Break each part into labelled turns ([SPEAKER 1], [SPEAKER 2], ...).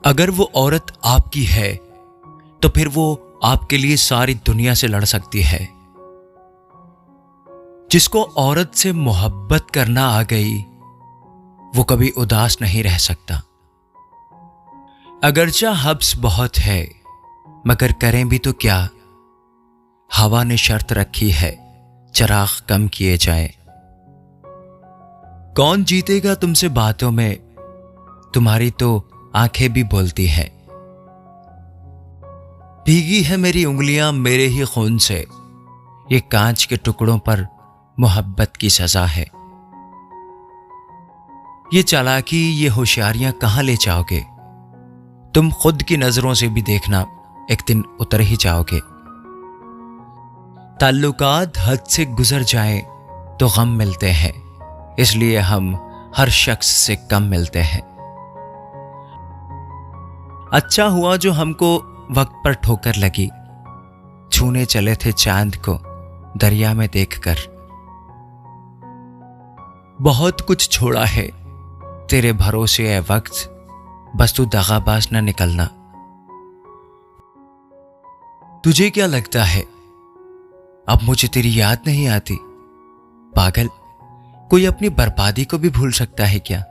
[SPEAKER 1] अगर वो औरत आपकी है तो फिर वो आपके लिए सारी दुनिया से लड़ सकती है। जिसको औरत से मोहब्बत करना आ गई वो कभी उदास नहीं रह सकता। अगरचा हब्स बहुत है मगर करें भी तो क्या, हवा ने शर्त रखी है चिराग कम किए जाए। कौन जीतेगा तुमसे बातों में, तुम्हारी तो आंखें भी बोलती हैं। भीगी है मेरी उंगलियां मेरे ही खून से, ये कांच के टुकड़ों पर मोहब्बत की सजा है। ये चालाकी ये होशियारियां कहां ले जाओगे, तुम खुद की नजरों से भी देखना एक दिन उतर ही जाओगे। ताल्लुकात हद से गुजर जाएं तो गम मिलते हैं, इसलिए हम हर शख्स से कम मिलते हैं। अच्छा हुआ जो हमको वक्त पर ठोकर लगी, छूने चले थे चांद को दरिया में देखकर। बहुत कुछ छोड़ा है तेरे भरोसे ए वक्त, बस तू दगाबाज न निकलना। तुझे क्या लगता है अब मुझे तेरी याद नहीं आती? पागल, कोई अपनी बर्बादी को भी भूल सकता है क्या?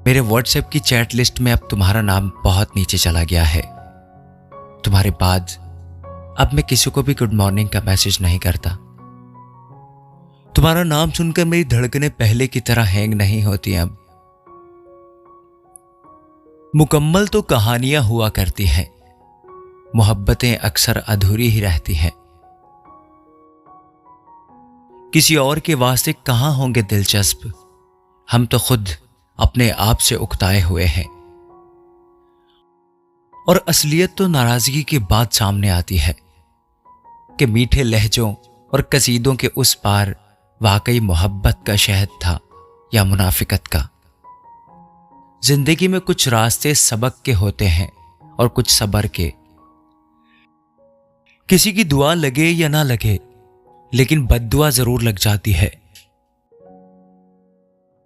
[SPEAKER 1] मेरे व्हाट्सएप की चैट लिस्ट में अब तुम्हारा नाम बहुत नीचे चला गया है। तुम्हारे बाद अब मैं किसी को भी गुड मॉर्निंग का मैसेज नहीं करता। तुम्हारा नाम सुनकर मेरी धड़कनें पहले की तरह हैंग नहीं होती अब। मुकम्मल तो कहानियां हुआ करती हैं, मोहब्बतें अक्सर अधूरी ही रहती हैं। किसी और के वास्ते कहां होंगे दिलचस्प, हम तो खुद अपने आप से उकताए हुए हैं। और असलियत तो नाराजगी के बाद सामने आती है कि मीठे लहजों और कसीदों के उस पार वाकई मोहब्बत का शहद था या मुनाफिकत का। जिंदगी में कुछ रास्ते सबक के होते हैं और कुछ सब्र के। किसी की दुआ लगे या ना लगे, लेकिन बद्दुआ जरूर लग जाती है।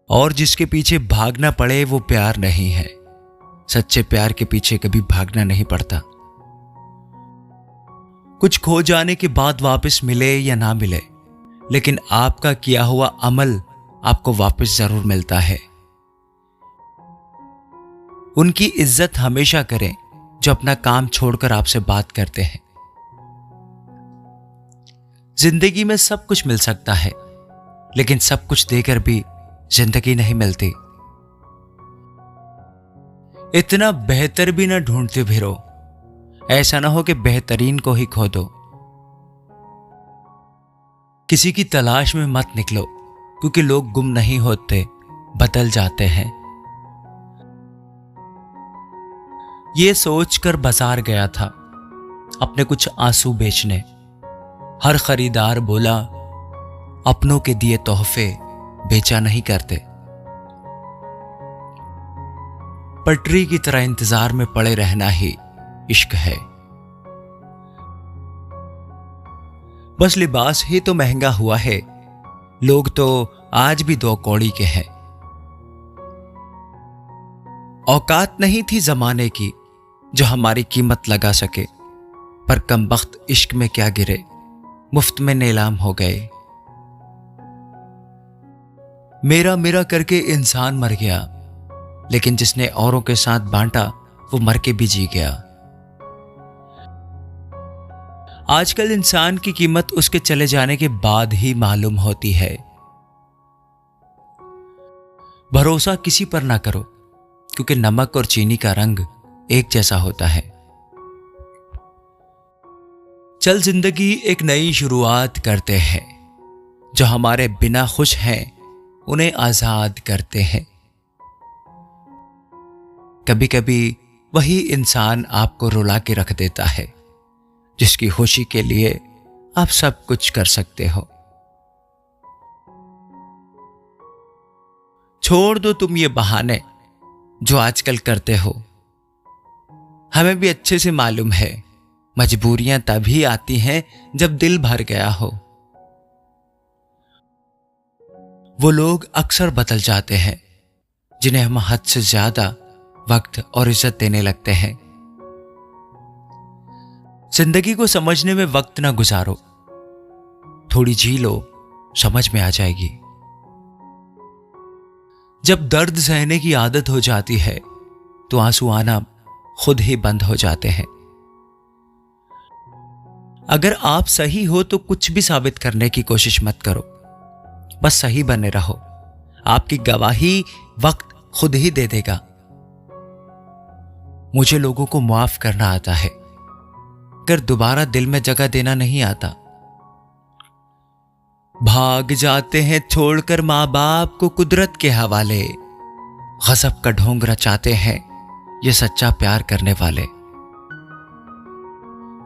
[SPEAKER 1] और जिसके पीछे भागना पड़े वो प्यार नहीं है, सच्चे प्यार के पीछे कभी भागना नहीं पड़ता। कुछ खो जाने के बाद वापस मिले या ना मिले, लेकिन आपका किया हुआ अमल आपको वापस जरूर मिलता है। उनकी इज्जत हमेशा करें जो अपना काम छोड़कर आपसे बात करते हैं। जिंदगी में सब कुछ मिल सकता है, लेकिन सब कुछ देकर भी जिंदगी नहीं मिलती। इतना बेहतर भी ना ढूंढते फिरो, ऐसा ना हो कि बेहतरीन को ही खो दो। किसी की तलाश में मत निकलो, क्योंकि लोग गुम नहीं होते, बदल जाते हैं। ये सोचकर बाजार गया था अपने कुछ आंसू बेचने। हर खरीदार बोला अपनों के दिए तोहफे बेचा नहीं करते। पटरी की तरह इंतजार में पड़े रहना ही इश्क है। बस लिबास ही तो महंगा हुआ है, लोग तो आज भी दो कौड़ी के हैं। औकात नहीं थी जमाने की जो हमारी कीमत लगा सके, पर कमबख्त इश्क में क्या गिरे, मुफ्त में नीलाम हो गए। मेरा मेरा करके इंसान मर गया, लेकिन जिसने औरों के साथ बांटा वो मर के भी जी गया। आजकल इंसान की कीमत उसके चले जाने के बाद ही मालूम होती है। भरोसा किसी पर ना करो, क्योंकि नमक और चीनी का रंग एक जैसा होता है। चल जिंदगी एक नई शुरुआत करते हैं, जो हमारे बिना खुश हैं उन्हें आजाद करते हैं। कभी कभी वही इंसान आपको रुला के रख देता है, जिसकी खुशी के लिए आप सब कुछ कर सकते हो। छोड़ दो तुम ये बहाने जो आजकल करते हो। हमें भी अच्छे से मालूम है मजबूरियां तभी आती हैं जब दिल भर गया हो। वो लोग अक्सर बदल जाते हैं जिन्हें हम हद से ज्यादा वक्त और इज्जत देने लगते हैं। जिंदगी को समझने में वक्त ना गुजारो, थोड़ी जी लो, समझ में आ जाएगी। जब दर्द सहने की आदत हो जाती है तो आंसू आना खुद ही बंद हो जाते हैं। अगर आप सही हो तो कुछ भी साबित करने की कोशिश मत करो, बस सही बने रहो। आपकी गवाही वक्त खुद ही दे देगा। मुझे लोगों को माफ करना आता है, अगर दोबारा दिल में जगह देना नहीं आता। भाग जाते हैं छोड़कर मां बाप को कुदरत के हवाले, गजब का ढोंग रचाते हैं ये सच्चा प्यार करने वाले।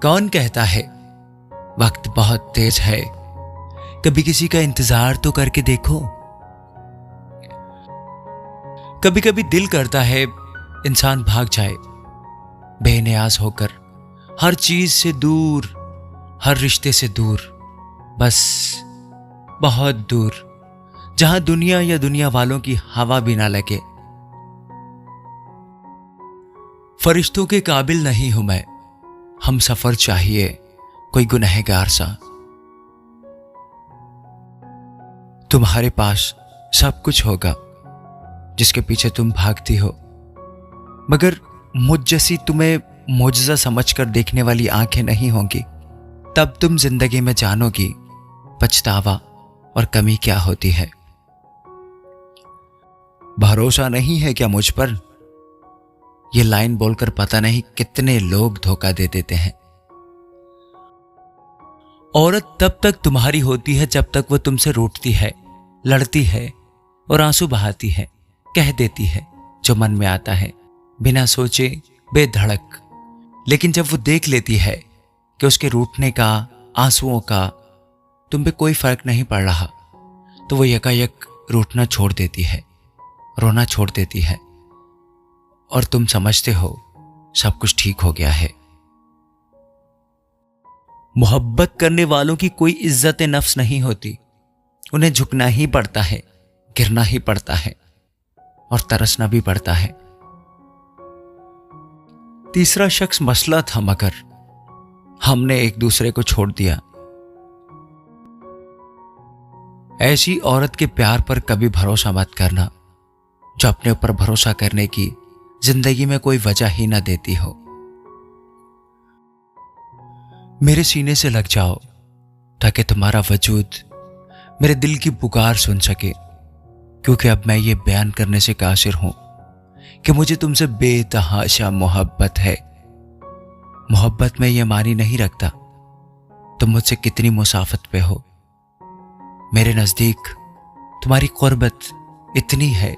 [SPEAKER 1] कौन कहता है वक्त बहुत तेज है, कभी किसी का इंतजार तो करके देखो। कभी कभी दिल करता है इंसान भाग जाए, बेनियाज होकर, हर चीज से दूर, हर रिश्ते से दूर, बस बहुत दूर, जहां दुनिया या दुनिया वालों की हवा भी ना लगे। फरिश्तों के काबिल नहीं हूं मैं, हम सफर चाहिए कोई गुनहगार सा। तुम्हारे पास सब कुछ होगा जिसके पीछे तुम भागती हो, मगर मुझ जैसी तुम्हें मुआजिज़ा समझकर देखने वाली आंखें नहीं होंगी। तब तुम जिंदगी में जानोगी पछतावा और कमी क्या होती है। भरोसा नहीं है क्या मुझ पर? यह लाइन बोलकर पता नहीं कितने लोग धोखा दे देते हैं। औरत तब तक तुम्हारी होती है जब तक वो तुमसे रूठती है, लड़ती है और आंसू बहाती है, कह देती है जो मन में आता है, बिना सोचे, बेधड़क। लेकिन जब वो देख लेती है कि उसके रूठने का, आंसुओं का तुम पे कोई फर्क नहीं पड़ रहा, तो वो यकायक रूठना छोड़ देती है, रोना छोड़ देती है, और तुम समझते हो सब कुछ ठीक हो गया है। मोहब्बत करने वालों की कोई इज्जत नफ्स नहीं होती, उन्हें झुकना ही पड़ता है, गिरना ही पड़ता है और तरसना भी पड़ता है। तीसरा शख्स मसला था, मगर हमने एक दूसरे को छोड़ दिया। ऐसी औरत के प्यार पर कभी भरोसा मत करना जो अपने ऊपर भरोसा करने की जिंदगी में कोई वजह ही ना देती हो। मेरे सीने से लग जाओ ताकि तुम्हारा वजूद मेरे दिल की पुकार सुन सके, क्योंकि अब मैं ये बयान करने से कासिर हूं कि मुझे तुमसे बेतहाशा मोहब्बत है। मोहब्बत में यह मानी नहीं रखता तुम मुझसे कितनी मुसाफत पे हो। मेरे नजदीक तुम्हारी कुर्बत इतनी है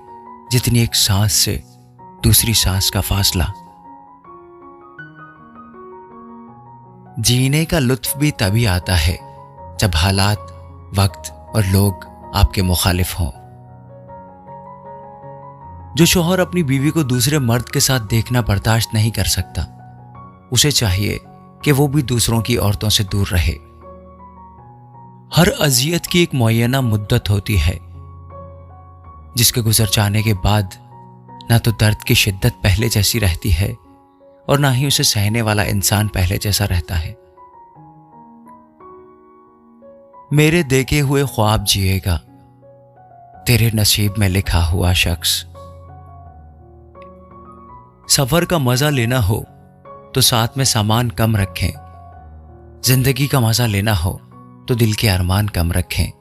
[SPEAKER 1] जितनी एक सांस से दूसरी सांस का फासला। जीने का लुत्फ भी तभी आता है जब हालात, वक्त और लोग आपके मुखालिफ हों। जो शौहर अपनी बीवी को दूसरे मर्द के साथ देखना बर्दाश्त नहीं कर सकता, उसे चाहिए कि वो भी दूसरों की औरतों से दूर रहे। हर अजियत की एक मुअय्यना मुद्दत होती है, जिसके गुजर जाने के बाद ना तो दर्द की शिद्दत पहले जैसी रहती है और ना ही उसे सहने वाला इंसान पहले जैसा रहता है। मेरे देखे हुए ख्वाब जिएगा तेरे नसीब में लिखा हुआ शख्स। सफर का मजा लेना हो तो साथ में सामान कम रखें, जिंदगी का मजा लेना हो तो दिल के अरमान कम रखें।